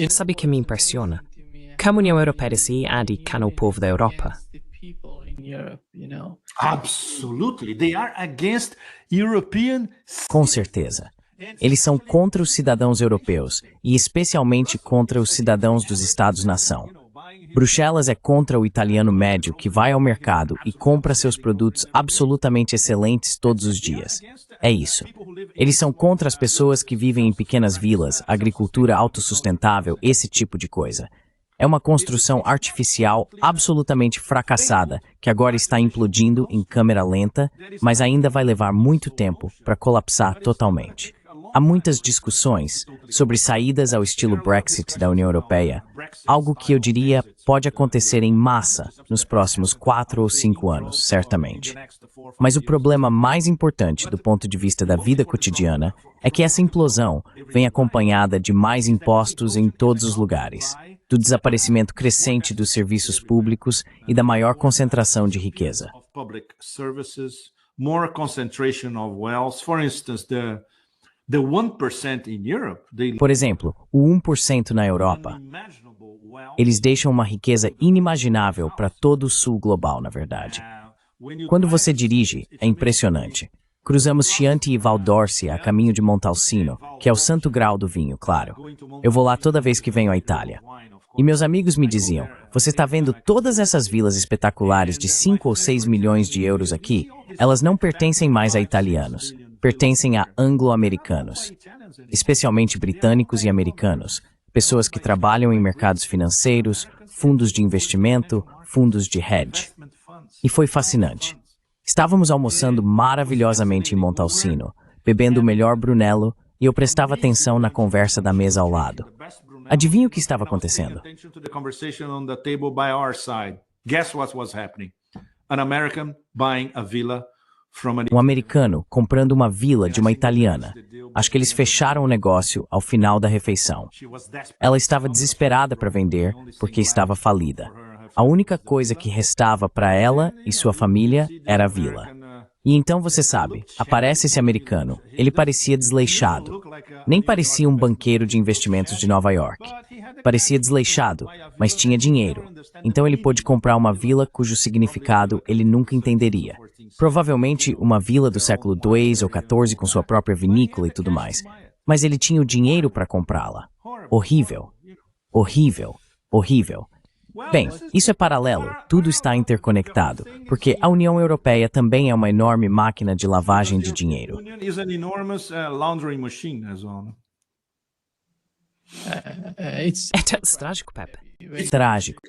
Sabe o que me impressiona? Como a União Europeia se adicana ao povo da Europa. Absolutely. They are against European. Com certeza. Eles são contra os cidadãos europeus, e especialmente contra os cidadãos dos Estados-nação. Bruxelas é contra o italiano médio que vai ao mercado e compra seus produtos absolutamente excelentes todos os dias. É isso. Eles são contra as pessoas que vivem em pequenas vilas, agricultura autossustentável, esse tipo de coisa. É uma construção artificial absolutamente fracassada, que agora está implodindo em câmera lenta, mas ainda vai levar muito tempo para colapsar totalmente. Há muitas discussões sobre saídas ao estilo Brexit da União Europeia, algo que eu diria pode acontecer em massa nos próximos 4 ou 5 anos, certamente. Mas o problema mais importante do ponto de vista da vida cotidiana é que essa implosão vem acompanhada de mais impostos em todos os lugares, do desaparecimento crescente dos serviços públicos e da maior concentração de riqueza. Por exemplo, o 1% na Europa. Eles deixam uma riqueza inimaginável para todo o sul global, na verdade. Quando você dirige, é impressionante. Cruzamos Chianti e Val d'Orsi a caminho de Montalcino, que é o santo grau do vinho, claro. Eu vou lá toda vez que venho à Itália. E meus amigos me diziam, você está vendo todas essas vilas espetaculares de 5 ou 6 milhões de euros aqui? Elas não pertencem mais a italianos. Pertencem a anglo-americanos, especialmente britânicos e americanos, pessoas que trabalham em mercados financeiros, fundos de investimento, fundos de hedge. E foi fascinante. Estávamos almoçando maravilhosamente em Montalcino, bebendo o melhor Brunello, e eu prestava atenção na conversa da mesa ao lado. Adivinha o que estava acontecendo? Um americano comprando uma vila de uma italiana. Acho que eles fecharam o negócio ao final da refeição. Ela estava desesperada para vender porque estava falida. A única coisa que restava para ela e sua família era a vila. E então você sabe, aparece esse americano. Ele parecia desleixado. Nem parecia um banqueiro de investimentos de Nova York. Parecia desleixado, mas tinha dinheiro. Então ele pôde comprar uma vila cujo significado ele nunca entenderia. Provavelmente uma vila do século II ou XIV com sua própria vinícola e tudo mais. Mas ele tinha o dinheiro para comprá-la. Horrível. Horrível. Horrível. Bem, isso é paralelo, tudo está interconectado, porque a União Europeia também é uma enorme máquina de lavagem de dinheiro. É trágico, Pepe. Trágico.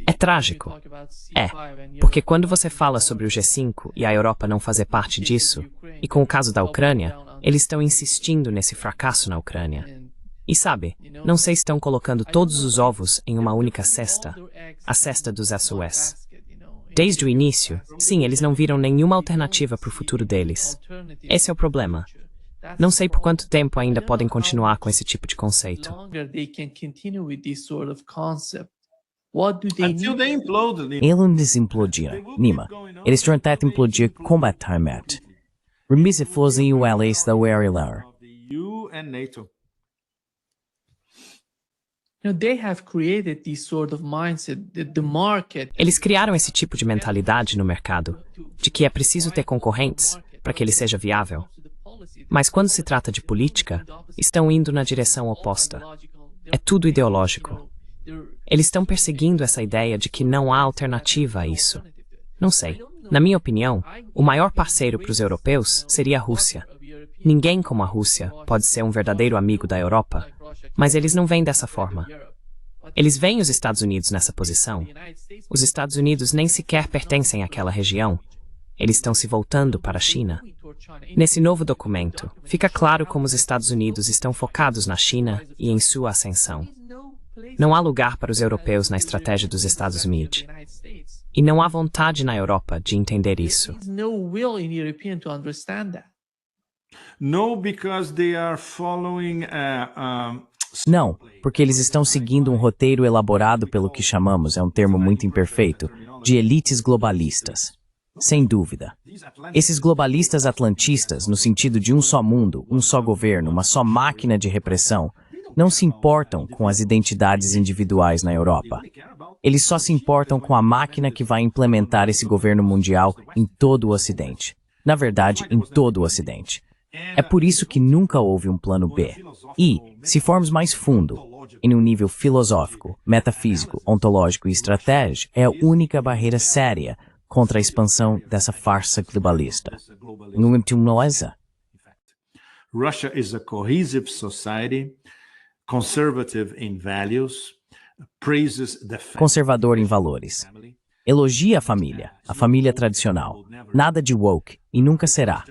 É trágico. É, porque quando você fala sobre o G5 e a Europa não fazer parte disso, e com o caso da Ucrânia, eles estão insistindo nesse fracasso na Ucrânia. E sabe, não sei se estão colocando todos os ovos em uma única cesta, a cesta dos SOS. Desde o início, sim, eles não viram nenhuma alternativa para o futuro deles. Esse é o problema. Não sei por quanto tempo ainda podem continuar com esse tipo de conceito. Eles implodiram, Nima. Eles tentam implodir completamente. Remise fossem o allies da URLR. Eles criaram esse tipo de mentalidade no mercado, de que é preciso ter concorrentes para que ele seja viável. Mas quando se trata de política, estão indo na direção oposta. É tudo ideológico. Eles estão perseguindo essa ideia de que não há alternativa a isso. Não sei. Na minha opinião, o maior parceiro para os europeus seria a Rússia. Ninguém como a Rússia pode ser um verdadeiro amigo da Europa, mas eles não vêm dessa forma. Eles veem os Estados Unidos nessa posição. Os Estados Unidos nem sequer pertencem àquela região. Eles estão se voltando para a China. Nesse novo documento, fica claro como os Estados Unidos estão focados na China e em sua ascensão. Não há lugar para os europeus na estratégia dos Estados Unidos. E não há vontade na Europa de entender isso. Não, porque eles estão seguindo um roteiro elaborado pelo que chamamos, é um termo muito imperfeito, de elites globalistas. Sem dúvida. Esses globalistas atlantistas, no sentido de um só mundo, um só governo, uma só máquina de repressão, não se importam com as identidades individuais na Europa. Eles só se importam com a máquina que vai implementar esse governo mundial em todo o Ocidente. Na verdade, em todo o Ocidente. É por isso que nunca houve um plano B. E, se formos mais fundo, em um nível filosófico, metafísico, ontológico e estratégico, é a única barreira séria contra a expansão dessa farsa globalista. Não é? Russia is a cohesive society, conservative in values, praises the Conservador em valores. Elogia a família tradicional. Nada de woke, e nunca será.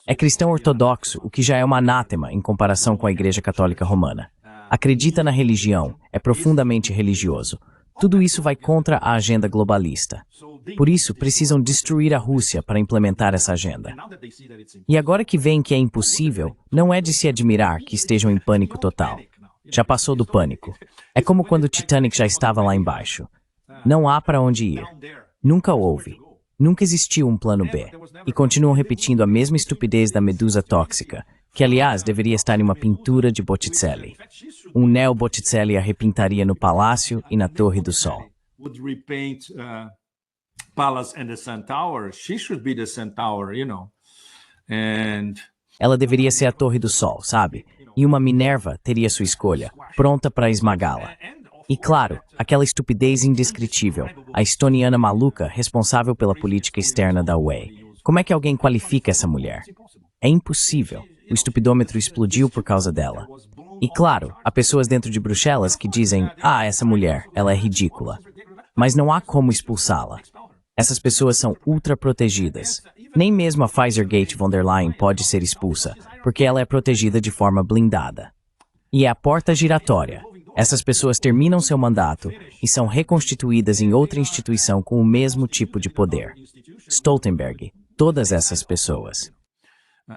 É cristão ortodoxo, o que já é uma anátema em comparação com a Igreja Católica Romana. Acredita na religião, é profundamente religioso. Tudo isso vai contra a agenda globalista. Por isso, precisam destruir a Rússia para implementar essa agenda. E agora que veem que é impossível, não é de se admirar que estejam em pânico total. Já passou do pânico. É como quando o Titanic já estava lá embaixo. Não há para onde ir. Nunca houve. Nunca existiu um plano B. E continuam repetindo a mesma estupidez da medusa tóxica, que aliás deveria estar em uma pintura de Botticelli. Um neo-Botticelli a repintaria no Palácio e na Torre do Sol. Ela deveria ser a Torre do Sol, sabe? E uma Minerva teria sua escolha, pronta para esmagá-la. E claro, aquela estupidez indescritível, a estoniana maluca responsável pela política externa da UE. Como é que alguém qualifica essa mulher? É impossível. O estupidômetro explodiu por causa dela. E claro, há pessoas dentro de Bruxelas que dizem, essa mulher, ela é ridícula. Mas não há como expulsá-la. Essas pessoas são ultra protegidas. Nem mesmo a Pfizer-Gate von der Leyen pode ser expulsa, porque ela é protegida de forma blindada. E é a porta giratória. Essas pessoas terminam seu mandato e são reconstituídas em outra instituição com o mesmo tipo de poder. Stoltenberg, todas essas pessoas.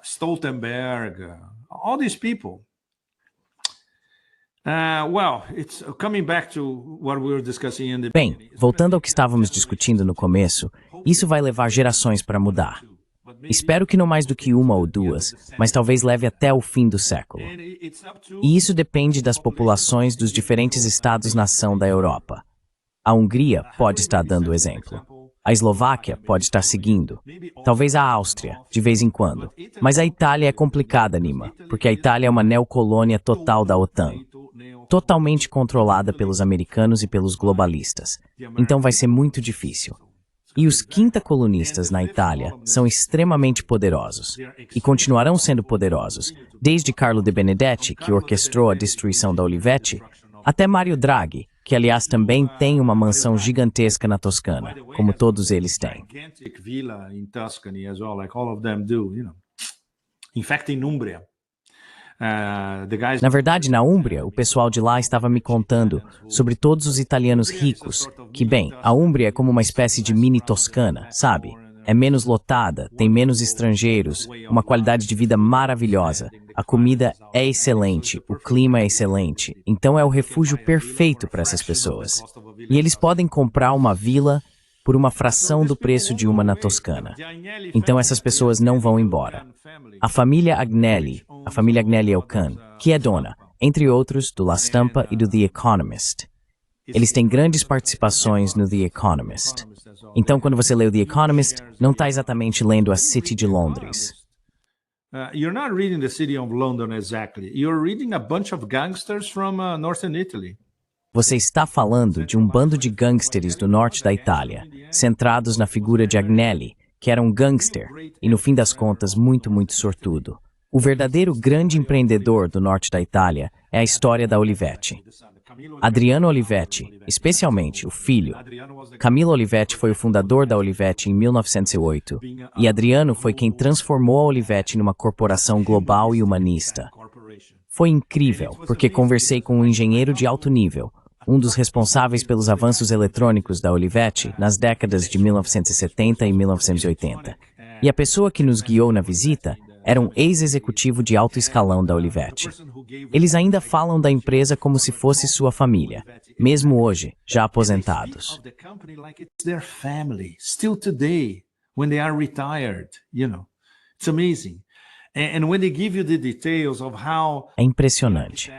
Stoltenberg, all these people. Bem, voltando ao que estávamos discutindo no começo, isso vai levar gerações para mudar. Espero que não mais do que uma ou duas, mas talvez leve até o fim do século. E isso depende das populações dos diferentes estados-nação da Europa. A Hungria pode estar dando o exemplo. A Eslováquia pode estar seguindo. Talvez a Áustria, de vez em quando. Mas a Itália é complicada, Nima, porque a Itália é uma neocolônia total da OTAN. Totalmente controlada pelos americanos e pelos globalistas. Então vai ser muito difícil. E os quinta-colunistas na Itália são extremamente poderosos. E continuarão sendo poderosos, desde Carlo de Benedetti, que orquestrou a destruição da Olivetti, até Mario Draghi, que aliás também tem uma mansão gigantesca na Toscana, como todos eles têm. Na verdade, na Úmbria, o pessoal de lá estava me contando sobre todos os italianos ricos, que bem, a Úmbria é como uma espécie de mini Toscana, sabe? É menos lotada, tem menos estrangeiros, uma qualidade de vida maravilhosa, a comida é excelente, o clima é excelente, então é o refúgio perfeito para essas pessoas. E eles podem comprar uma vila por uma fração do preço de uma na Toscana. Então essas pessoas não vão embora. A família Agnelli é o Khan, que é dona, entre outros, do La Stampa e do The Economist. Eles têm grandes participações no The Economist. Então, quando você lê o The Economist, não está exatamente lendo a City de Londres. You're not reading the city of London exactly. You're reading a bunch of gangsters from northern Italy. Você está falando de um bando de gangsters do norte da Itália, centrados na figura de Agnelli, que era um gangster e, no fim das contas, muito sortudo. O verdadeiro grande empreendedor do norte da Itália é a história da Olivetti. Adriano Olivetti, especialmente o filho. Camillo Olivetti foi o fundador da Olivetti em 1908, e Adriano foi quem transformou a Olivetti numa corporação global e humanista. Foi incrível, porque conversei com um engenheiro de alto nível, um dos responsáveis pelos avanços eletrônicos da Olivetti nas décadas de 1970 e 1980. E a pessoa que nos guiou na visita era um ex-executivo de alto escalão da Olivetti. Eles ainda falam da empresa como se fosse sua família, mesmo hoje, já aposentados. when they are retired, you know. It's amazing. And when they give you the details of how É impressionante.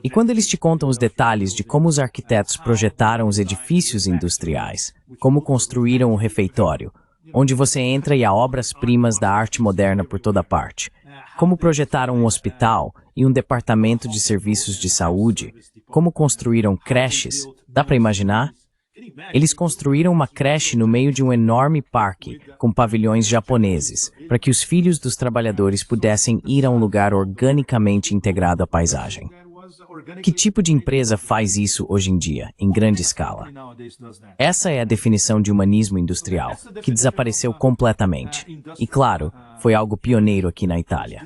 E quando eles te contam os detalhes de como os arquitetos projetaram os edifícios industriais, como construíram o refeitório, onde você entra e há obras-primas da arte moderna por toda parte, como projetaram um hospital e um departamento de serviços de saúde, como construíram creches, dá para imaginar? Eles construíram uma creche no meio de um enorme parque, com pavilhões japoneses, para que os filhos dos trabalhadores pudessem ir a um lugar organicamente integrado à paisagem. Que tipo de empresa faz isso hoje em dia, em grande escala? Essa é a definição de humanismo industrial, que desapareceu completamente. E claro, foi algo pioneiro aqui na Itália.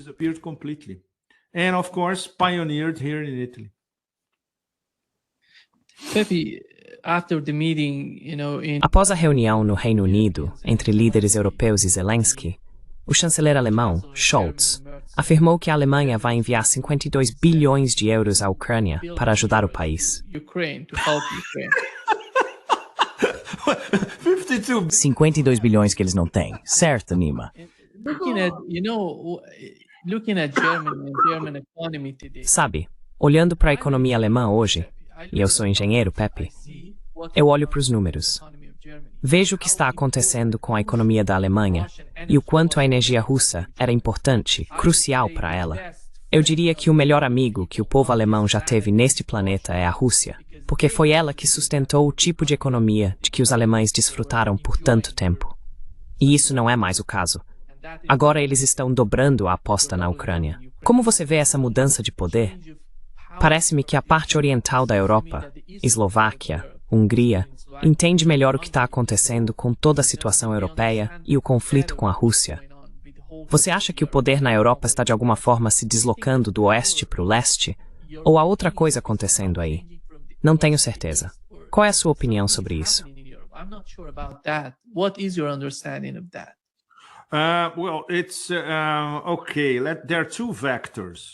And of course, pioneered here in Italy. Pepe, Após a reunião no Reino Unido entre líderes europeus e Zelensky, o chanceler alemão, Scholz, afirmou que a Alemanha vai enviar 52 bilhões de euros à Ucrânia para ajudar o país. 52 bilhões que eles não têm, certo, Nima? Sabe, olhando para a economia alemã hoje, e eu sou engenheiro, Pepe, eu olho para os números. Vejo o que está acontecendo com a economia da Alemanha e o quanto a energia russa era importante, crucial para ela. Eu diria que o melhor amigo que o povo alemão já teve neste planeta é a Rússia, porque foi ela que sustentou o tipo de economia de que os alemães desfrutaram por tanto tempo. E isso não é mais o caso. Agora eles estão dobrando a aposta na Ucrânia. Como você vê essa mudança de poder? Parece-me que a parte oriental da Europa, Eslováquia, Hungria, entende melhor o que está acontecendo com toda a situação europeia e o conflito com a Rússia. Você acha que o poder na Europa está de alguma forma se deslocando do oeste para o leste? Ou há outra coisa acontecendo aí? Não tenho certeza. Qual é a sua opinião sobre isso?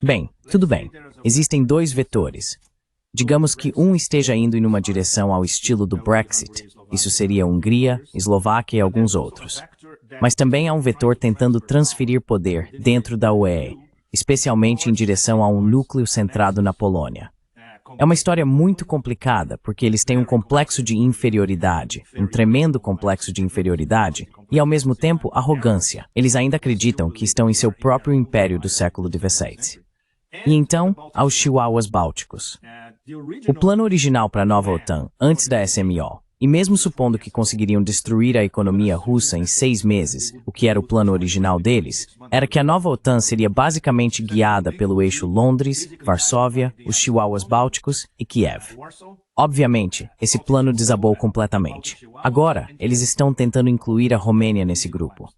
Bem, tudo bem. Existem dois vetores. Digamos que um esteja indo em uma direção ao estilo do Brexit. Isso seria Hungria, Eslováquia e alguns outros. Mas também há um vetor tentando transferir poder dentro da UE, especialmente em direção a um núcleo centrado na Polônia. É uma história muito complicada, porque eles têm um complexo de inferioridade, um tremendo complexo de inferioridade, e ao mesmo tempo arrogância. Eles ainda acreditam que estão em seu próprio império do século XVII. E então, há os chihuahuas bálticos. O plano original para a nova OTAN, antes da SMO, e mesmo supondo que conseguiriam destruir a economia russa em 6 meses, o que era o plano original deles, era que a nova OTAN seria basicamente guiada pelo eixo Londres, Varsóvia, os chihuahuas bálticos e Kiev. Obviamente, esse plano desabou completamente. Agora, eles estão tentando incluir a Romênia nesse grupo.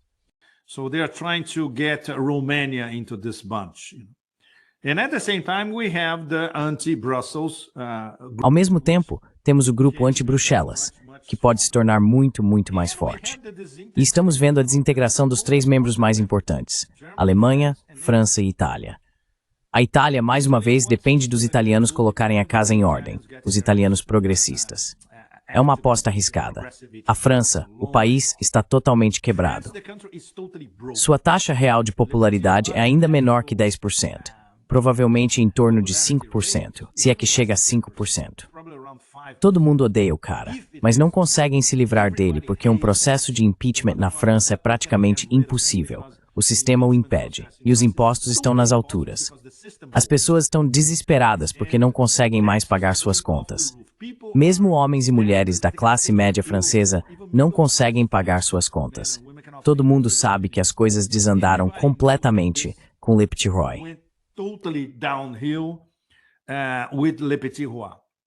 So they are trying to get Romania into this bunch. And at the same time, we have the anti-Brussels. Ao mesmo tempo, temos o grupo anti-Bruxelas, que pode se tornar muito mais forte. E estamos vendo a desintegração dos 3 membros mais importantes: Alemanha, França e Itália. A Itália, mais uma vez, depende dos italianos colocarem a casa em ordem, os italianos progressistas. É uma aposta arriscada. A França, o país, está totalmente quebrado. Sua taxa real de popularidade é ainda menor que 10%. Provavelmente em torno de 5%, se é que chega a 5%. Todo mundo odeia o cara, mas não conseguem se livrar dele porque um processo de impeachment na França é praticamente impossível. O sistema o impede, e os impostos estão nas alturas. As pessoas estão desesperadas porque não conseguem mais pagar suas contas. Mesmo homens e mulheres da classe média francesa não conseguem pagar suas contas. Todo mundo sabe que as coisas desandaram completamente com Le Petit Roi. Totally downhill with Le Petit Roi.